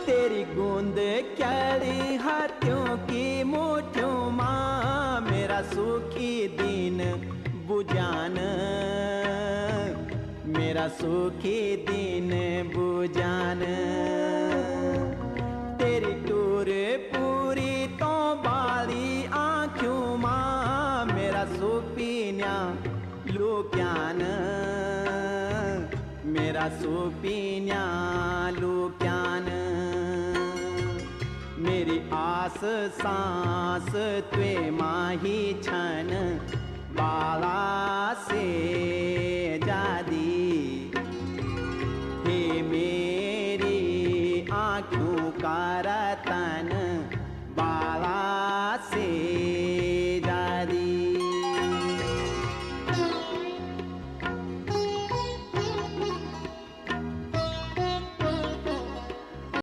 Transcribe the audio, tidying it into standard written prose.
तेरी गूंद क्यारी हाथों की मुठ्ठियों माँ मेरा सुखी दिन बुझान, मेरा सुखी दिन बुझान। तेरी टूर पूरी तो बाली आँखों माँ मेरा सुपीन्या लुक्यान, मेरा सुपीन्या लुक्यान। मेरी आस सांस त्वे माही छन बाला से जादी, हे मेरी आँखों का रतन